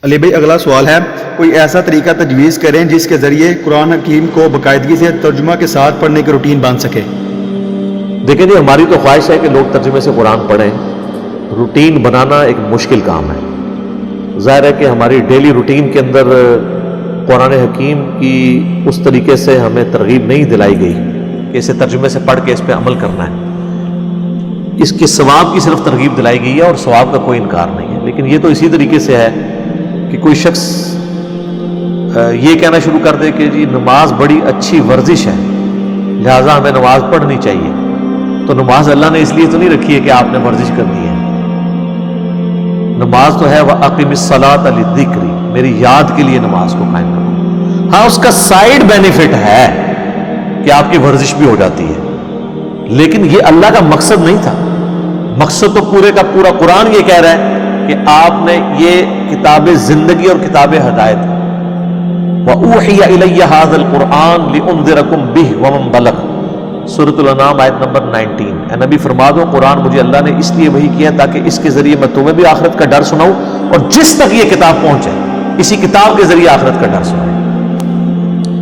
علی بھائی اگلا سوال ہے، کوئی ایسا طریقہ تجویز کریں جس کے ذریعے قرآن حکیم کو باقاعدگی سے ترجمہ کے ساتھ پڑھنے کی روٹین بن سکے؟ دیکھیں جی، ہماری تو خواہش ہے کہ لوگ ترجمے سے قرآن پڑھیں. روٹین بنانا ایک مشکل کام ہے. ظاہر ہے کہ ہماری ڈیلی روٹین کے اندر قرآن حکیم کی اس طریقے سے ہمیں ترغیب نہیں دلائی گئی کہ اسے ترجمے سے پڑھ کے اس پہ عمل کرنا ہے. اس کے ثواب کی صرف ترغیب دلائی گئی ہے اور ثواب کا کوئی انکار نہیں ہے. لیکن یہ تو اسی طریقے سے ہے کہ کوئی شخص یہ کہنا شروع کر دے کہ جی نماز بڑی اچھی ورزش ہے لہٰذا ہمیں نماز پڑھنی چاہیے. تو نماز اللہ نے اس لیے تو نہیں رکھی ہے کہ آپ نے ورزش کرنی ہے. نماز تو ہے وَأَقِمِ الصَّلَاةَ لِلذِّكْرِ، میری یاد کے لیے نماز کو قائم کرو. ہاں اس کا سائیڈ بینیفٹ ہے کہ آپ کی ورزش بھی ہو جاتی ہے، لیکن یہ اللہ کا مقصد نہیں تھا. مقصد تو پورے کا پورا قرآن یہ کہہ رہا ہے کہ آپ نے یہ کتاب زندگی اور کتاب ہدایت وَأُوحِيَ إِلَيَّ هَذَا الْقُرْآنُ لِأُنذِرَكُم بِهِ وَمَن بَلَغَ، سورۃ الانعام آیت نمبر 19. اے نبی فرما دو قرآن مجھے اللہ نے اس لیے وحی کیا تاکہ اس کے ذریعے میں تمہیں بھی آخرت کا ڈر سناؤں اور جس تک یہ کتاب پہنچے اسی کتاب کے ذریعے آخرت کا ڈر سنائے.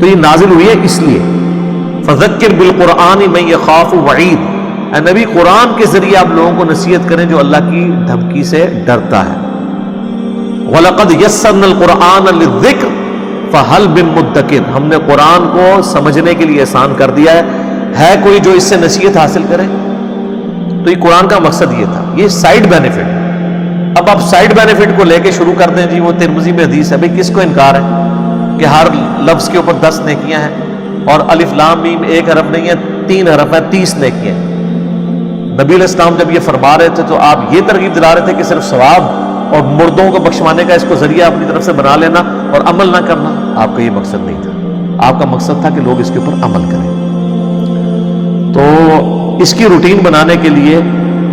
تو یہ نازل ہوئی ہے اس لیے فَذَكِّرْ بِالْقُرْآنِ مَن يَخَافُ وَعِيدٍ. اے نبی قرآن کے ذریعے آپ لوگوں کو نصیحت کریں جو اللہ کی دھمکی سے ڈرتا ہے. وَلَقَدْ يَسَّرْنَا الْقُرْآنَ لِلذِّكْرِ فَهَلْ مِن مُدَّكِرٍ. ہم نے قرآن کو سمجھنے کے لیے آسان کر دیا ہے کوئی جو اس سے نصیحت حاصل کرے؟ تو یہ قرآن کا مقصد یہ تھا. یہ سائیڈ بینیفٹ. اب آپ سائیڈ بینیفٹ کو لے کے شروع کر دیں جی وہ ترمذی میں حدیث ہے. بھئی کس کو انکار ہے کہ ہر لفظ کے اوپر 10 نیکیاں ہیں اور الف لام میم ایک حرف نہیں ہے 3 حرف ہے 30 نیکیاں ہیں. نبی علیہ السلام جب یہ فرما رہے تھے تو آپ یہ ترغیب دلا رہے تھے کہ صرف ثواب اور مردوں کو بخشوانے کا اس کو ذریعہ اپنی طرف سے بنا لینا اور عمل نہ کرنا. آپ کا یہ مقصد نہیں تھا. آپ کا مقصد تھا کہ لوگ اس کے اوپر عمل کریں. تو اس کی روٹین بنانے کے لیے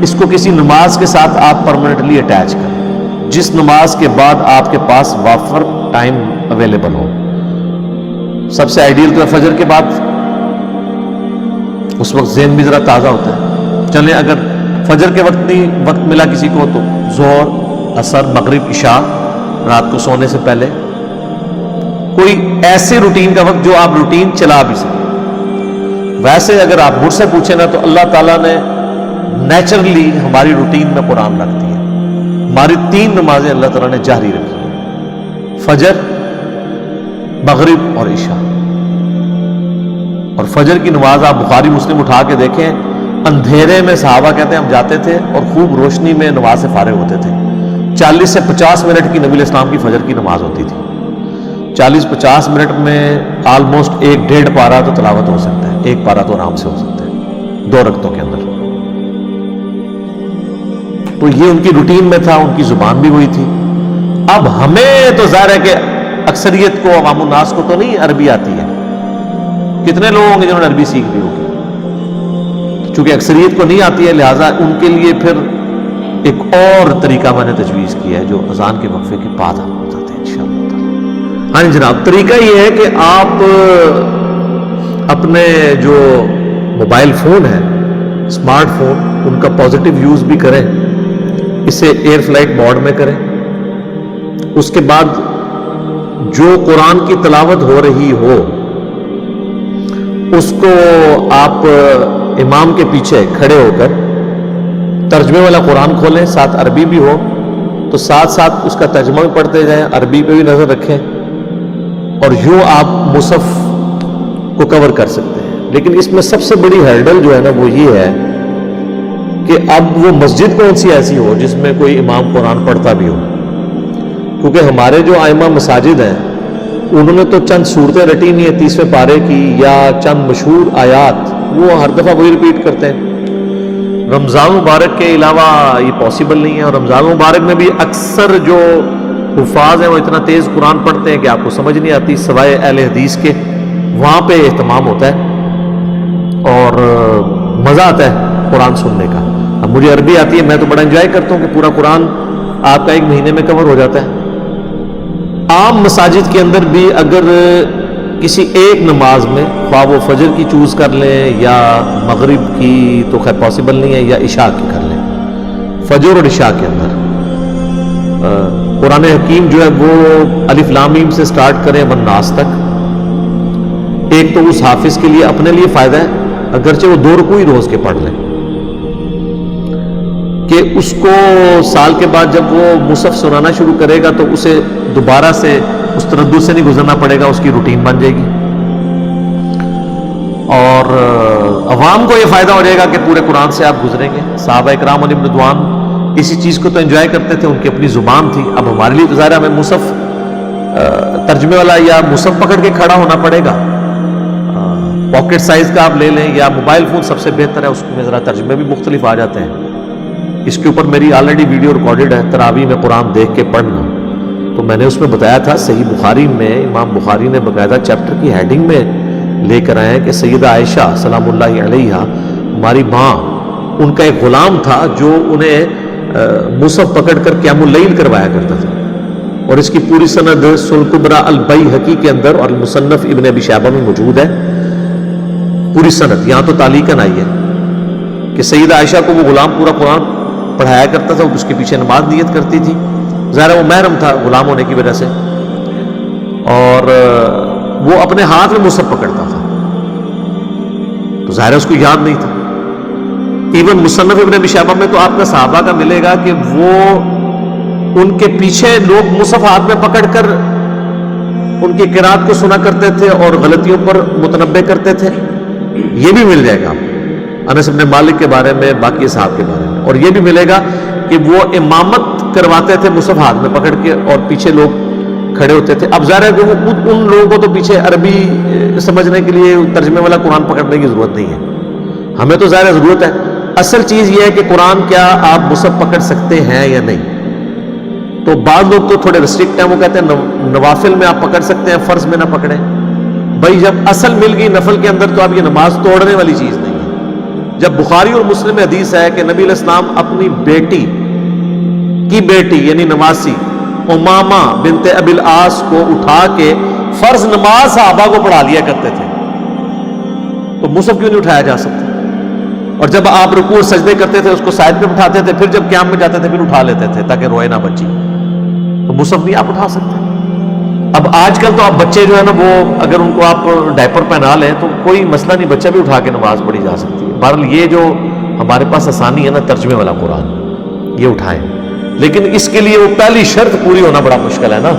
اس کو کسی نماز کے ساتھ آپ پرماننٹلی اٹیچ کریں جس نماز کے بعد آپ کے پاس وافر ٹائم اویلیبل ہو. سب سے آئیڈیل تو ہے فجر کے بعد، اس وقت ذہن بھی ذرا تازہ ہوتا ہے. چلیں اگر فجر کے وقت نہیں وقت ملا کسی کو تو ظہر عصر مغرب عشاء رات کو سونے سے پہلے کوئی ایسے روٹین کا وقت جو آپ روٹین چلا بھی سکیں. ویسے اگر آپ مجھ سے پوچھیں نا تو اللہ تعالیٰ نے نیچرلی ہماری روٹین میں قرآن رکھ دی ہے. ہماری 3 نمازیں اللہ تعالیٰ نے جاری رکھی ہیں، فجر مغرب اور عشاء. اور فجر کی نماز آپ بخاری مسلم اٹھا کے دیکھیں، اندھیرے میں صحابہ کہتے ہیں ہم جاتے تھے اور خوب روشنی میں نماز سے فارغ ہوتے تھے. 40 سے 50 منٹ کی نبی علیہ السلام کی فجر کی نماز ہوتی تھی. 40-50 منٹ میں آلموسٹ 1-1.5 پارہ تو تلاوت ہو سکتا ہے. 1 پارہ تو آرام سے ہو سکتا ہے 2 رکعتوں کے اندر. تو یہ ان کی روٹین میں تھا، ان کی زبان بھی وہی تھی. اب ہمیں تو ظاہر ہے کہ اکثریت کو عوام الناس کو تو نہیں عربی آتی ہے. کتنے لوگ ہوں گے جنہوں نے عربی سیکھ لی ہوگی؟ چونکہ اکثریت کو نہیں آتی ہے لہٰذا ان کے لیے پھر ایک اور طریقہ میں نے تجویز کیا ہے جو اذان کے وقفے کے بعد آپ بتاتے ہیں انشاءاللہ. ہاں جی جناب، طریقہ یہ ہے کہ آپ اپنے جو موبائل فون ہے اسمارٹ فون ان کا پازیٹیو یوز بھی کریں. اسے ایئر فلائٹ موڈ میں کریں. اس کے بعد جو قرآن کی تلاوت ہو رہی ہو اس کو آپ امام کے پیچھے کھڑے ہو کر ترجمے والا قرآن کھولیں، ساتھ عربی بھی ہو تو ساتھ ساتھ اس کا ترجمہ بھی پڑھتے جائیں، عربی پہ بھی نظر رکھیں اور یوں آپ مصحف کو کور کر سکتے ہیں. لیکن اس میں سب سے بڑی ہرڈل جو ہے نا وہ یہ ہے کہ اب وہ مسجد کون سی ایسی ہو جس میں کوئی امام قرآن پڑھتا بھی ہو. کیونکہ ہمارے جو ائمہ مساجد ہیں انہوں نے تو چند صورتیں رٹی نہیں ہیں 30ویں پارے کی یا چند مشہور آیات، وہ ہر دفعہ وہی ریپیٹ کرتے ہیں. رمضان مبارک کے علاوہ یہ پاسبل نہیں ہے. اور رمضان مبارک میں بھی اکثر جو حفاظ ہیں وہ اتنا تیز قرآن پڑھتے ہیں کہ آپ کو سمجھ نہیں آتی سوائے اہل حدیث کے. وہاں پہ اہتمام ہوتا ہے اور مزہ آتا ہے قرآن سننے کا. اب مجھے عربی آتی ہے، میں تو بڑا انجوائے کرتا ہوں کہ پورا قرآن آپ کا 1 مہینے میں کور ہو جاتا ہے. عام مساجد کے اندر بھی اگر کسی ایک نماز میں خواہ وہ فجر کی چوز کر لیں یا مغرب کی تو خیر پاسبل نہیں ہے یا عشاء کی کر لیں، فجر اور عشاء کے اندر قرآن حکیم جو ہے وہ الف لام میم سے سٹارٹ کریں والناس تک. ایک تو اس حافظ کے لیے اپنے لیے فائدہ ہے, اگرچہ وہ 2 رکوع ہی روز کے پڑھ لیں, کہ اس کو سال کے بعد جب وہ مصحف سنانا شروع کرے گا تو اسے دوبارہ سے اس تردد سے نہیں گزرنا پڑے گا, اس کی روٹین بن جائے گی. اور عوام کو یہ فائدہ ہو جائے گا کہ پورے قرآن سے آپ گزریں گے. صحابہ اکرام علیہم رضوان اسی چیز کو تو انجوائے کرتے تھے, ان کی اپنی زبان تھی. اب ہمارے لیے تو ظاہر ہمیں مصحف ترجمے والا یا مصحف پکڑ کے کھڑا ہونا پڑے گا. پاکٹ سائز کا آپ لے لیں یا موبائل فون سب سے بہتر ہے, اس میں ذرا ترجمے بھی مختلف آ جاتے ہیں. اس کے اوپر میری آلریڈی ویڈیو ریکارڈڈ ہے, تراویح میں قرآن دیکھ کے پڑھنا. تو میں نے اس میں بتایا تھا, صحیح بخاری میں امام بخاری نے باقاعدہ چیپٹر کی ہیڈنگ میں لے کر آئے کہ سیدہ عائشہ سلام اللہ علیہا ہماری ماں, ان کا ایک غلام تھا جو انہیں مصحف پکڑ کر قیام اللیل کروایا کرتا تھا. اور اس کی پوری سند سلکبرا البیہقی کے اندر اور مصنف ابن ابی شیبہ میں موجود ہے, پوری سند. یہاں تو تعلیقاً آئی ہے کہ سیدہ عائشہ کو وہ غلام پورا قرآن پڑھایا کرتا تھا, اس کے پیچھے نماز نیت کرتی تھی. ظاہر وہ محرم تھا غلام ہونے کی وجہ سے, اور وہ اپنے ہاتھ میں مصحف پکڑتا تھا, تو ظاہر اس کو یاد نہیں تھا. ایون مصنف ابن ابی شیبہ میں تو آپ کا صحابہ کا ملے گا کہ وہ ان کے پیچھے لوگ مصحف ہاتھ میں پکڑ کر ان کی قرات کو سنا کرتے تھے اور غلطیوں پر متنبہ کرتے تھے. یہ بھی مل جائے گا آپ کو انس بن مالک کے بارے میں, باقی صحابہ کے بارے میں. اور یہ بھی ملے گا کہ وہ امامت کرواتے تھے مصحف ہاتھ میں پکڑ کے, اور پیچھے لوگ کھڑے ہوتے تھے. اب ظاہر ہے کہ وہ خود ان لوگوں کو تو پیچھے عربی سمجھنے کے لیے ترجمے والا قرآن پکڑنے کی ضرورت نہیں ہے, ہمیں تو ظاہر ضرورت ہے. اصل چیز یہ ہے کہ قرآن کیا آپ مصحف پکڑ سکتے ہیں یا نہیں. تو بعض لوگ تو تھوڑے ریسٹرکٹ ہیں, وہ کہتے ہیں نوافل میں آپ پکڑ سکتے ہیں, فرض میں نہ پکڑیں. بھائی جب اصل مل گئی نفل کے اندر تو آپ یہ نماز توڑنے والی چیز نہیں ہے. جب بخاری اور مسلم میں حدیث ہے کہ نبی علیہ السلام اپنی بیٹی کی بیٹی یعنی نمازی امامہ بنت ابی العاص کو اٹھا کے فرض نماز صحابہ کو پڑھا لیا کرتے تھے, تو مصحف کیوں نہیں اٹھایا جا سکتا؟ اور جب آپ رکوع سجدے کرتے تھے اس کو سائڈ پہ اٹھاتے تھے, پھر جب قیام میں جاتے تھے پھر اٹھا لیتے تھے تاکہ روئے نہ بچی. تو مصحف نہیں آپ اٹھا سکتے. اب آج کل تو آپ بچے جو ہے نا وہ اگر ان کو آپ ڈائپر پہنا لیں تو کوئی مسئلہ نہیں, بچہ بھی اٹھا کے نماز پڑھی جا سکتی ہے. بہرحال یہ جو ہمارے پاس آسانی ہے نا ترجمے والا قرآن, یہ اٹھائیں. لیکن اس کے لیے وہ پہلی شرط پوری ہونا بڑا مشکل ہے نا,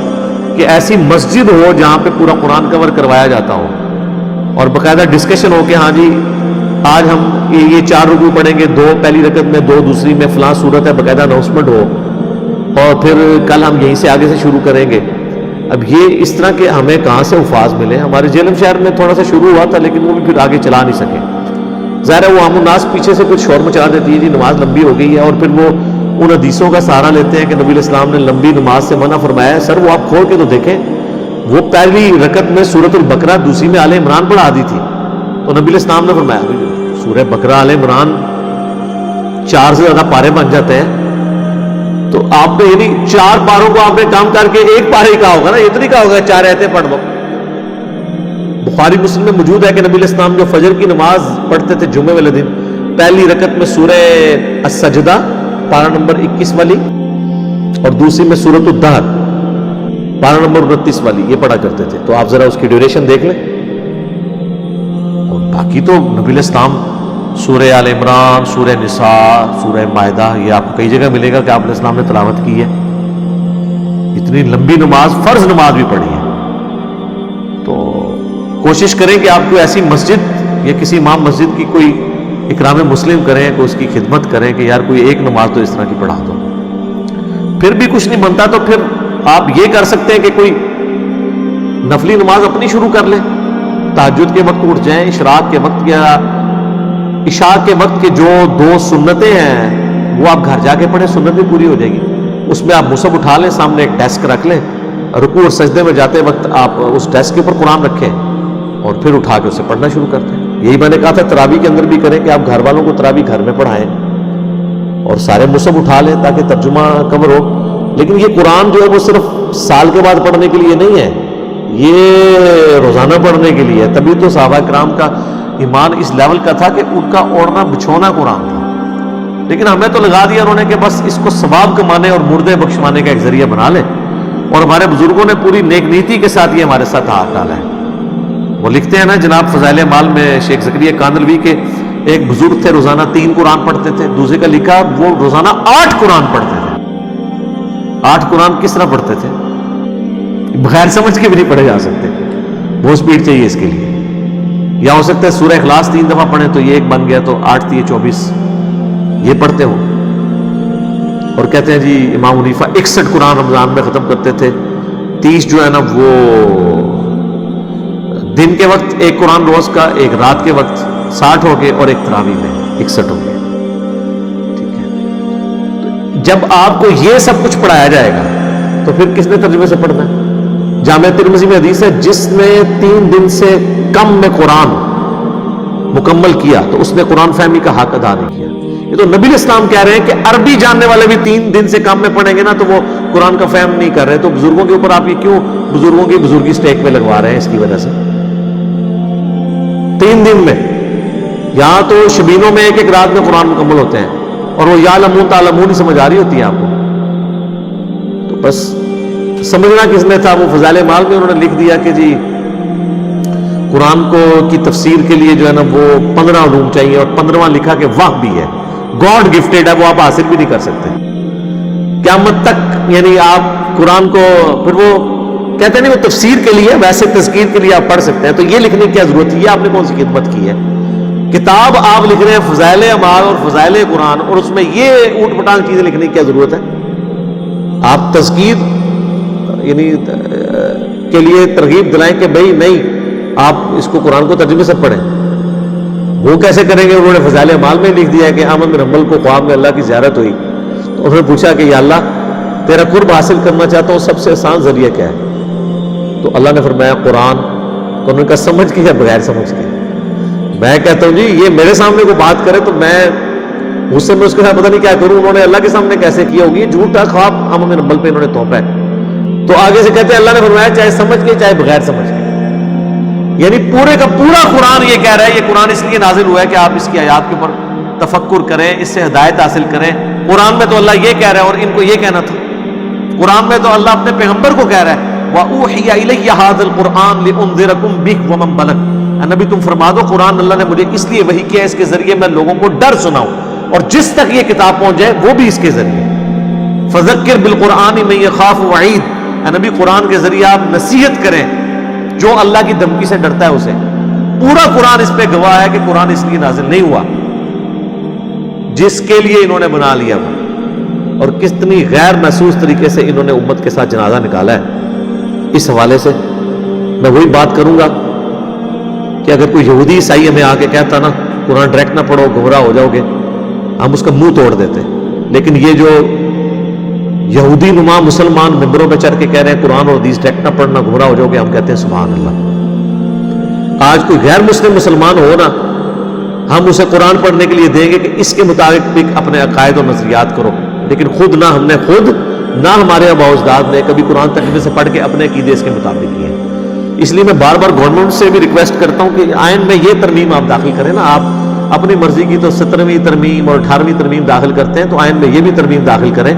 کہ ایسی مسجد ہو جہاں پہ پورا قرآن کور کروایا جاتا ہو, اور باقاعدہ ڈسکشن ہو کہ ہاں جی آج ہم یہ 4 رکوع پڑھیں گے, 2 پہلی رکعت میں, 2 دوسری میں, فلاں صورت ہے, باقاعدہ اناؤنسمنٹ ہو, اور پھر کل ہم یہیں سے آگے سے شروع کریں گے. اب یہ اس طرح کے ہمیں کہاں سے الفاظ ملے؟ ہمارے جیلم شہر میں تھوڑا سا شروع ہوا تھا لیکن وہ بھی پھر آگے چلا نہیں سکے. ظاہر ہے وہ عام الناس پیچھے سے کچھ شور مچا دیتی ہے, جی نماز لمبی ہو گئی ہے, اور پھر وہ ان حدیثوں کا سہارا لیتے ہیں کہ نبی علیہ السلام نے لمبی نماز سے منع فرمایا ہے. سر وہ آپ کھول کے تو دیکھیں, وہ پہلی رکعت میں سورۃ البقرہ, دوسری میں آل عمران پڑھا دی تھی, تو نبی علیہ السلام نے فرمایا سورہ بقرہ آل عمران 4 سے زیادہ پارے بن جاتے ہیں, تو آپ نے یعنی 4 پاروں کو آپ نے کام کر کے 1 پارے ہی کہا ہوگا نا, اتنی کہا ہوگا 4 آیتیں پڑھ لو. بخاری مسلم میں موجود ہے کہ نبی علیہ السلام جو فجر کی نماز پڑھتے تھے جمعے والے دن, پہلی رکعت میں سورہ السجدہ پارہ نمبر 21 والی, اور دوسری میں سورۃ الدہر پارہ نمبر 29 والی, یہ پڑھا کرتے تھے. تو آپ ذرا اس کی ڈیوریشن دیکھ لیں. اور باقی تو نبی علیہ السلام سورہ آل عمران, سورہ نساء, سورہ مائدہ, یہ آپ کو کئی جگہ ملے گا کہ آپ علیہ السلام نے تلاوت کی ہے. اتنی لمبی نماز, فرض نماز بھی پڑھی ہے. تو کوشش کریں کہ آپ کو ایسی مسجد یا کسی امام مسجد کی کوئی اکرام مسلم کریں, کوئی اس کی خدمت کریں کہ یار کوئی ایک نماز تو اس طرح کی پڑھا دو. پھر بھی کچھ نہیں بنتا تو پھر آپ یہ کر سکتے ہیں کہ کوئی نفلی نماز اپنی شروع کر لیں, تہجد کے وقت اٹھ جائیں, اشراق کے وقت یا عشاء کے وقت کے جو 2 سنتیں ہیں وہ آپ گھر جا کے پڑھیں, سنت بھی پوری ہو جائے گی. اس میں آپ مصحف اٹھا لیں, سامنے ایک ڈیسک رکھ لیں, رکوع اور سجدے میں جاتے وقت آپ اس ڈیسک کے اوپر قرآن رکھیں اور پھر اٹھا کے اسے پڑھنا شروع کرتے ہیں. یہی میں نے کہا تھا تراویح کے اندر بھی کریں کہ آپ گھر والوں کو تراویح گھر میں پڑھائیں اور سارے مصحف اٹھا لیں تاکہ ترجمہ کور ہو. لیکن یہ قرآن جو ہے وہ صرف سال کے بعد پڑھنے کے لیے نہیں ہے, یہ روزانہ پڑھنے کے لیے ہے. تبھی تو صحابہ کرام کا ایمان اس لیول کا تھا کہ ان کا اوڑھنا بچھونا قرآن تھا. لیکن ہمیں تو لگا دیا انہوں نے کہ بس اس کو ثواب کمانے اور مردے بخشوانے کا ایک ذریعہ بنا لیں, اور ہمارے بزرگوں نے پوری نیک نیتی کے ساتھ یہ ہمارے ساتھ ہاتھ ڈالا ہے. وہ لکھتے ہیں نا جناب فضائل اعمال میں شیخ زکریا کاندلوی کے ایک بزرگ تھے روزانہ 3 قرآن پڑھتے تھے. دوسرے کا لکھا وہ روزانہ 8 قرآن پڑھتے تھے. 8 قرآن کس طرح پڑھتے تھے؟ بغیر سمجھ کے بھی نہیں پڑھے جا سکتے, وہ سپیڈ چاہیے اس کے لیے. یا ہو سکتا ہے سورہ اخلاص 3 دفعہ پڑھیں تو یہ ایک بن گیا, تو 8 3 24 یہ پڑھتے ہو. اور کہتے ہیں جی امام حنیفہ 61 قرآن رمضان میں ختم کرتے تھے. 30 جو ہے نا وہ دن کے وقت ایک قرآن روز کا, ایک رات کے وقت 60 ہو گئے, اور ایک تراویح میں 61 ہو گئے. ٹھیک ہے, جب آپ کو یہ سب کچھ پڑھایا جائے گا تو پھر کس نے ترجمے سے پڑھنا ہے؟ جامع ترمذی میں حدیث ہے جس نے 3 دن سے کم میں قرآن مکمل کیا تو اس نے قرآن فہمی کا حق ادا نہیں کیا. یہ تو نبی اسلام کہہ رہے ہیں کہ عربی جاننے والے بھی 3 دن سے کم میں پڑھیں گے نا تو وہ قرآن کا فہم نہیں کر رہے. تو بزرگوں کے اوپر آپ یہ کیوں بزرگوں کی بزرگی سٹیک پہ لگوا رہے ہیں؟ اس کی وجہ سے 3 دن میں, یہاں تو شبینوں میں ایک رات میں قرآن مکمل ہوتے ہیں, اور وہ یعلمون تعلمون ہی سمجھ آ رہی ہوتی ہے آپ کو. تو بس سمجھنا کس نے تھا, وہ فضائل اعمال میں انہوں نے لکھ دیا کہ جی قرآن کو کی تفسیر کے لیے جو ہے نا وہ 15 علوم چاہیے, اور 15واں لکھا کہ واہ بھی ہے, گاڈ گفٹیڈ ہے, وہ آپ حاصل بھی نہیں کر سکتے قیامت تک. یعنی آپ قرآن کو پھر وہ کہتے نہیں وہ تفسیر کے لیے, ویسے تذکیر کے لیے آپ پڑھ سکتے ہیں. تو یہ لکھنے کی کیا ضرورت ہے؟ یہ آپ نے کون سی خدمت کی ہے؟ کتاب آپ لکھ رہے ہیں فضائل اعمال اور فضائل قرآن, اور اس میں یہ اوٹ پٹانگ چیزیں لکھنے کی کیا ضرورت ہے؟ آپ تذکیر یعنی کے لیے ترغیب دلائیں کہ بھئی نہیں آپ اس کو قرآن کو ترجمے سے پڑھیں. وہ کیسے کریں گے؟ انہوں نے فضائل اعمال میں لکھ دیا ہے کہ احمد بن حنبل کو خواب میں اللہ کی زیارت ہوئی, تو انہوں نے پوچھا کہ یا اللہ تیرا قرب حاصل کرنا چاہتا ہوں, سب سے آسان ذریعہ کیا ہے؟ تو اللہ نے فرمایا قرآن. تو انہوں نے کہا سمجھ کے یا بغیر سمجھ کے؟ میں کہتا ہوں جی یہ میرے سامنے کوئی بات کرے تو میں غصے میں اس کے ساتھ پتہ نہیں کیا کروں. انہوں نے اللہ کے سامنے کیسے کیا ہوگی؟ یہ جھوٹا خواب احمد بن حنبل پہ انہوں نے تھوپا ہے. تو آگے سے کہتے ہیں اللہ نے فرمایا چاہے سمجھ کے چاہے بغیر سمجھ کے. یعنی پورے کا پورا قرآن یہ کہہ رہا ہے, یہ قرآن اس لیے نازل ہوا ہے کہ آپ اس کی آیات کے اوپر تفکر کریں, اس سے ہدایت حاصل کریں. قرآن میں تو اللہ یہ کہہ رہا ہے اور ان کو یہ کہنا تھا. قرآن میں تو اللہ اپنے پیغمبر کو کہہ رہا ہے وَأُوحِيَ إِلَيَّ هَذَا الْقُرْآنُ لِأُنذِرَكُمْ بِهِ وَمَنْ بَلَغَ. نبی تم فرما دو قرآن اللہ نے مجھے اس لیے وحی کیا اس کے ذریعے میں لوگوں کو ڈر سناؤں, اور جس تک یہ کتاب پہنچ جائے وہ بھی اس کے ذریعے. فَذَكِّرْ بِالْقُرْآنِ مَن يَخَافُ وَعِيدٍ. نبی قرآن کے ذریعے آپ نصیحت کریں جو اللہ کی دھمکی سے ڈرتا ہے اسے. پورا قرآن اس پہ گواہ ہے کہ قرآن اس لیے نازل نہیں ہوا جس کے لیے انہوں نے بنا لیا وہ, اور کتنی غیر محسوس طریقے سے انہوں نے امت کے ساتھ جنازہ نکالا ہے. اس حوالے سے میں وہی بات کروں گا کہ اگر کوئی یہودی عیسائی ہمیں آ کے کہتا نا قرآن ڈائریکٹ نہ پڑھو گمراہ ہو جاؤ گے, ہم اس کا منہ توڑ دیتے. لیکن یہ جو یہودی نما مسلمان ممبروں پہ چڑھ کے کہہ رہے ہیں قرآن اور حدیث ڈائریکٹ نہ پڑھنا گمراہ ہو جاؤ گے, ہم کہتے ہیں سبحان اللہ. آج کوئی غیر مسلم مسلمان ہو نا, ہم اسے قرآن پڑھنے کے لیے دیں گے کہ اس کے مطابق بھی اپنے عقائد اور نظریات کرو, لیکن خود نہ ہم نے خود نہ ہمارے آباء و اجداد نے کبھی قرآن ترجمے سے پڑھ کے اپنے عقیدے اس کے مطابق کیے. اس لیے میں بار بار گورنمنٹ سے بھی ریکویسٹ کرتا ہوں کہ آئین میں یہ ترمیم آپ داخل کریں نا. آپ اپنی مرضی کی تو 17ویں ترمیم اور 18ویں ترمیم داخل کرتے ہیں, تو آئین میں یہ بھی ترمیم داخل کریں.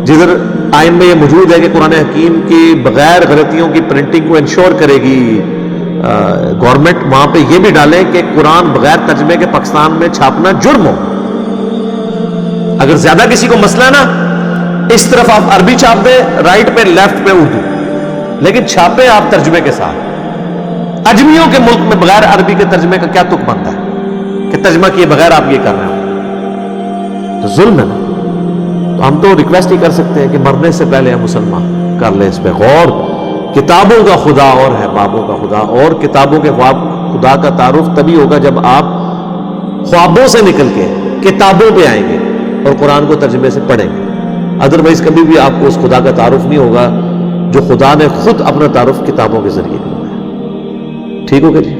جدھر آئین میں یہ موجود ہے کہ قرآن حکیم کی بغیر غلطیوں کی پرنٹنگ کو انشور کرے گی گورنمنٹ, وہاں پہ یہ بھی ڈالیں کہ قرآن بغیر ترجمے کے پاکستان میں چھاپنا جرم ہو. اگر زیادہ کسی کو مسئلہ نا اس طرف آپ عربی چھاپ دیں, رائٹ پہ لیفٹ پہ اردو, لیکن چھاپے آپ ترجمے کے ساتھ. اجمیوں کے ملک میں بغیر عربی کے ترجمے کا کیا تک بنتا ہے کہ ترجمہ کیے بغیر آپ یہ کر رہے ہو؟ تو ظلم ہے نا. تو ہم تو ریکویسٹ ہی کر سکتے ہیں کہ مرنے سے پہلے ہم مسلمان کر لیں اس پہ غور. کتابوں کا خدا اور ہے بابوں کا خدا, اور کتابوں کے خدا کا تعارف تبھی ہوگا جب آپ خوابوں سے نکل کے کتابوں پہ آئیں گے اور قرآن کو ترجمے سے پڑھیں گے. ادروائز کبھی بھی آپ کو اس خدا کا تعارف نہیں ہوگا جو خدا نے خود اپنا تعارف کتابوں کے ذریعے کیا ہے. ٹھیک ہوگا جی.